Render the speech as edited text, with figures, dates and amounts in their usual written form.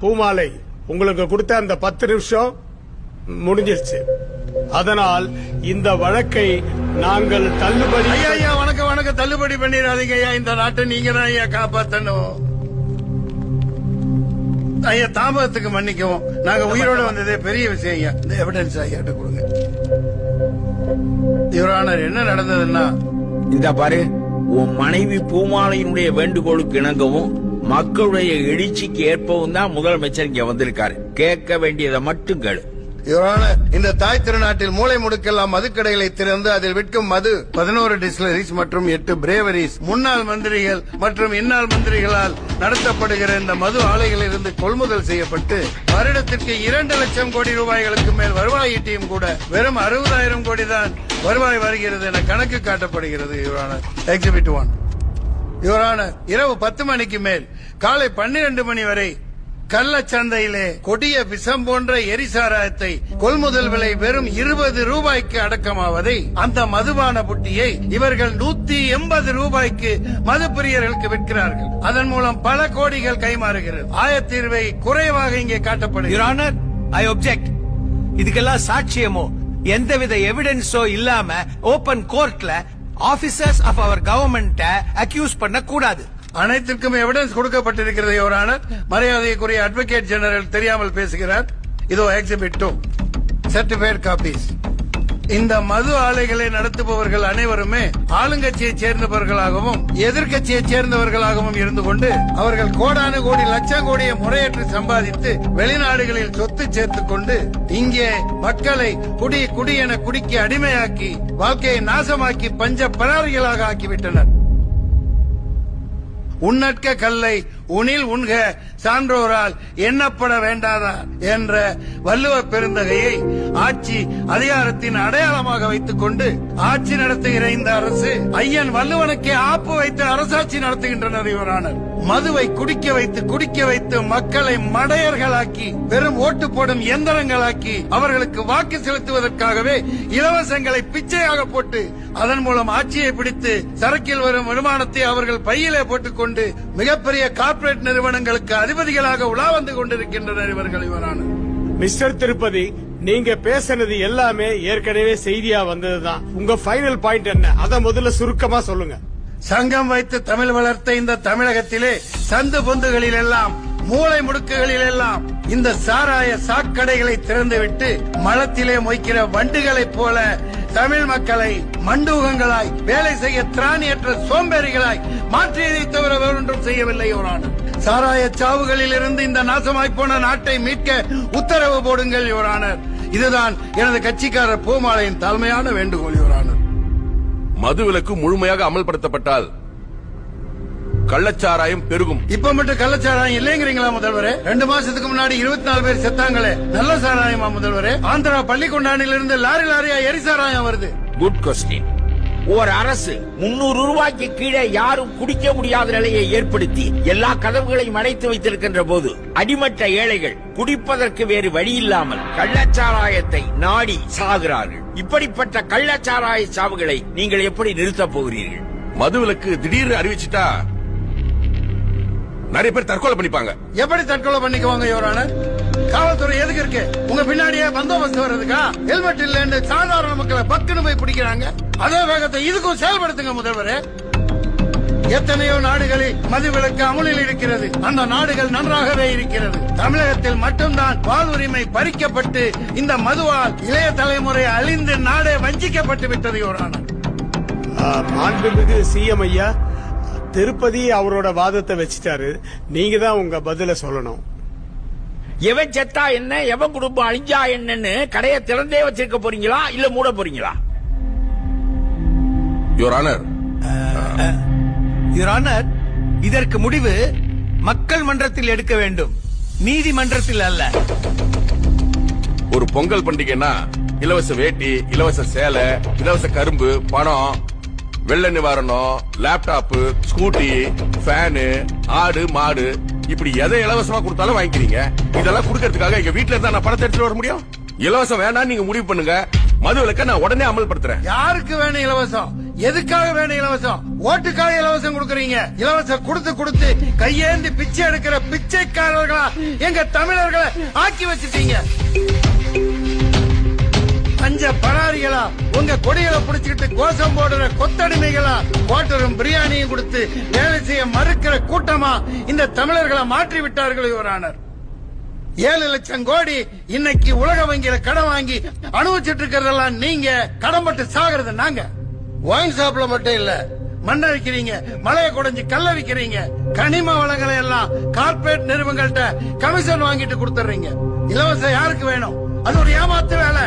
பூமாலை உங்களுக்கு கொடுத்த அந்த 10 நிமிஷம் முடிஞ்சிருச்சு. அதனால் இந்த வழக்கை நாங்கள் தள்ளுபடி. ஐயா வணக்கம் தள்ளுபடி பண்ணிடாதீங்க ஐயா. இந்த நாட்டை நீங்க தான் ஐயா காப்பாத்தணும். ஐயா தாமதத்துக்கு மன்னிக்கவும். நாங்க உயிரோட வந்ததே பெரிய விஷயம் ஐயா. இந்த எவிடன்ஸ் ஐயா கொடுங்க. யுவர் ஆனர், என்ன நடந்ததுன்னா, இந்த பாரு, உன் மனைவி பூமாலையினுடைய வேண்டுகோளுக்கு இணங்கவும் மக்களுடைய எழுச்சிக்கு ஏற்பவும் தான் முதலமைச்சர் இங்க வந்திருக்காரு. கேட்க வேண்டியதை மட்டும் கேளு. யுவர் ஆனர், இந்த தாய் திருநாட்டில் மூளை முடுக்கெல்லாம் மதுக்கடைகளை திறந்து அதில் விற்கும் மது 11 டிஸ்டிலரிஸ் மற்றும் 8 பிரேவரிஸ் முன்னாள் மந்திரிகள் மற்றும் இன்னாள் மந்திரிகளால் நடத்தப்படுகிற இந்த மது ஆலைகளில் இருந்து கொள்முதல் செய்யப்பட்டு வருடத்திற்கு 2 லட்சம் கோடி ரூபாய்களுக்கு மேல் வருவாய் ஈட்டியும் கூட வெறும் 60,000 கோடி தான் வருவாய் வருகிறது என கணக்கு காட்டப்படுகிறது. Your honour, exhibit 1. Your honour, இரவு 10 மணிக்கு மேல் காலை 12 மணி வரை கள்ளச்சந்தையிலே கொடிய விஷம் போன்ற எரிசாராயத்தை கொள்முதல் விலை வெறும் 20 ரூபாய்க்கு அடக்கமாவதை, அந்த மதுபான புட்டியை இவர்கள் 180 ரூபாய்க்கு மது பிரியர்களுக்கு விற்கிறார்கள். அதன் மூலம் பல கோடிகள் கைமாறுகிறது. ஆயத்தீர்வை குறைவாக இங்கே காட்டப்படுகிறது. I object. இதுக்கெல்லாம் சாட்சியமோ எந்தவித எவிடன்ஸோ இல்லாம ஓபன் கோர்ட்ல officers of our government accuse பண்ண கூடாது. அனைத்திற்கும் எவிடன்ஸ் கொடுக்கப்பட்டிருக்கிறது யுவர் ஆனர். மரியாதைக்குரிய அட்வொகேட் ஜெனரல் தெரியாமல் பேசுகிறார். இதோ எக்ஸிபிட் 2, சர்டிபிகேட் காப்பீஸ். இந்த மது ஆலைகளை நடத்துபவர்கள் அனைவருமே ஆளுங்கட்சியை சேர்ந்தவர்களாகவும் எதிர்கட்சியை சேர்ந்தவர்களாகவும் இருந்து கொண்டு அவர்கள் கோடானு கோடி லட்சம் கோடியை முறையற்று சம்பாதித்து வெளிநாடுகளில் சொத்து சேர்த்துக் கொண்டு இங்கே மக்களை குடி என குடிக்கு அடிமையாக்கி வாழ்க்கையை நாசமாக்கி பஞ்ச பராரிகளாக ஆக்கிவிட்டனர். உன்னற்க கல்லை உனில் உண்க சான்றோரால் எண்ணப்பட வேண்டாதா என்ற வள்ளுவ பெருந்தகையை ஆட்சி அதிகாரத்தின் அடையாளமாக வைத்துக் கொண்டு ஆட்சி நடத்துகிற இந்த அரசு ஐயன் வள்ளுவனுக்கே ஆப்பு வைத்து அரசாட்சி நடத்துகின்றனர். இவரானர் மதுவை குடிக்க வைத்து மக்களை மடையர்களாக்கி வெறும் ஓட்டு போடும் எந்திரங்களாக்கி அவர்களுக்கு வாக்கு செலுத்துவதற்காகவே இலவசங்களை பிச்சையாக போட்டு அதன் மூலம் ஆட்சியை பிடித்து சரக்கில் வரும் வருமானத்தை அவர்கள் பையிலே போட்டுக்கொண்டு மிகப்பெரிய கார்ப்பரேட் நிறுவனங்களுக்கு அதிபதிகளாக உலா வந்து கொண்டிருக்கின்றனர் இவர்கள். இவரான மிஸ்டர் திருப்பதி, நீங்க பேசுனது எல்லாமே ஏற்கனவே செய்தியா வந்ததுதான். உங்க ஃபைனல் பாயிண்ட் என்ன? அத முதல்ல சுருக்கமா சொல்லுங்க. சங்கம் வைத்து தமிழ் வளர்த்த இந்த தமிழகத்திலே சந்து பொந்துகளில் எல்லாம் மூளை முடுக்குகளில் எல்லாம் இந்த சாராய சாக்கடைகளை திறந்துவிட்டு மலத்திலே மொய்க்கிற வண்டுகளைப் போல தமிழ் மக்களை மண்டூகங்களாய் வேலை செய்ய திராணியற்ற சோம்பேறிகளாய் மாற்றியதை தவிர வேறொன்றும் செய்யவில்லை. யுவரானர், சாராய சாவுகளில் இருந்து இந்த நாசமாய் போன நாட்டை மீட்க உத்தரவு போடுங்கள். யுவரானர், இதுதான் எனது கட்சிக்காரர் பூமாலையின் தாழ்மையான வேண்டுகோள். யுவரானர், மது விலக்கு முழுமையாக அமல்படுத்தப்பட்டால் கள்ளச்சாராயம் பெருகும். இப்ப மட்டும் கள்ளச்சாராயம் இல்லைங்கிறீங்களா முதல்வரே? 2 மாசத்துக்கு முன்னாடி 24 பேர் செத்தாங்களே, நல்ல சாராயமா முதல்வரே? ஆந்திரா பள்ளிக்கொண்டானிலிருந்து லாரியா எரிசாராயம் வருது. Good question. ஒரு அரசு 300 ரூபாய்க்கு கீழே யாரும் குடிக்க முடியாத நிலையை ஏற்படுத்தி எல்லா கதவுகளையும் அடைத்து வைத்திருக்கின்ற போது அடிமட்ட ஏழைகள் குடிப்பதற்கு வேறு வழி இல்லாமல் கள்ளச்சாராயத்தை நாடி சாகிறார்கள். இப்படிப்பட்ட கள்ளச்சாராய சாவுகளை நீங்கள் எப்படி நிறுத்தப் போகிறீர்கள்? மது விலக்கு திடீர்னு அறிவிச்சிட்டா நிறைய பேர் தற்கொலை பண்ணிப்பாங்க. எப்படி தற்கொலை பண்ணிக்குவாங்க? யுவரானர், காவல்துறை எதுக்கு இருக்கு? உங்க பின்னாடியே பந்தோபஸ்து வர்றதுக்கா? ஹெல்மெட் இல்லன்னு சாதாரண மக்களை பக்குன்னு போய் பிடிக்கிறாங்க. அதே வேகத்தை இதுக்கும் செயல்படுத்துங்க முதல்வரே. எத்தனையோ நாடுகளில் மதுவிலக்கு அமலில் இருக்கிறது. அந்த நாடுகள் நன்றாகவே இருக்கிறது. தமிழகத்தில் மட்டும்தான் வாழ்வுரிமை பறிக்கப்பட்டு இந்த மதுவால் இளைய தலைமுறை அழிந்து நாடே வஞ்சிக்கப்பட்டு விட்டது. யுவரானர், மாண்புமிகு சிஎம் ஐயா, திருப்பதி அவரோட வாதத்தை வச்சுட்டாரு. நீங்க தான் உங்க பதில சொல்லணும். எவன் செத்தா என்ன, எவன் குடும்பம் அழிஞ்சா என்னன்னு கடையை திறந்தே வச்சிருக்க போறீங்களா இல்ல மூட போறீங்களா? யுவர் ஆனர், யுவர் ஆனர், இதற்கு முடிவு மக்கள் மன்றத்தில் எடுக்க வேண்டும், நீதிமன்றத்தில் அல்ல. ஒரு பொங்கல் பண்டிகைன்னா இலவச வேட்டி, இலவச சேலை, இலவச கரும்பு, பணம், வெள்ள நிவாரணம், லேப்டாப், ஸ்கூட்டி, ஃபேனு, ஆடு மாடு, இப்படி எதை இலவசமா கொடுத்தாலும் வாங்கிக்கிறீங்க. இதெல்லாம் கொடுக்கறதுக்காக எங்க வீட்டுல இருந்தா நான் பணத்தை எடுத்துட்டு வர முடியும்? இலவசம் வேணாம், நீங்க முடிவு பண்ணுங்க. மது விலக்க நான் உடனே அமல்படுத்துறேன். யாருக்கு வேணும் இலவசம்? எதுக்காக வேணும் இலவசம்? ஓட்டுக்காக இலவசம் கொடுக்கறீங்க. இலவசம் கொடுத்து கையேந்தி பிச்சை எடுக்கிற பிச்சைக்காரர்களா எங்க தமிழர்களை ஆக்கி வச்சிட்டீங்க. பஞ்ச பராரிகளா உங்க கொடிகளை பிடிச்சிட்டு கோஷம் போடுற கொத்தடிமைகளா குவார்டரும் பிரியாணியும் கொடுத்து வேலை செய்ய மறுக்கிற கூட்டமா இந்த தமிழர்களை மாற்றி விட்டார்கள் யுவரானர். 7 லட்சம் கோடி இன்னைக்கு உலக வங்கியில கடன் வாங்கி அனுபவிச்சிட்டு இருக்கிறதெல்லாம் நீங்க, கடன்பட்டு சாகிறது நாங்க. ஒயின் ஷாப்ல மட்டும் இல்ல, மண்ணை விக்கிறீங்க, மலையை குடைஞ்சு கல்ல விக்கிறீங்க, கனிம வளங்களை எல்லாம் கார்பரேட் நிறுவனங்கள்ட்ட கமிஷன் வாங்கிட்டு கொடுத்துறீங்க. இலவசம் யாருக்கு வேணும்? அது ஒரு ஏமாத்து வேலை.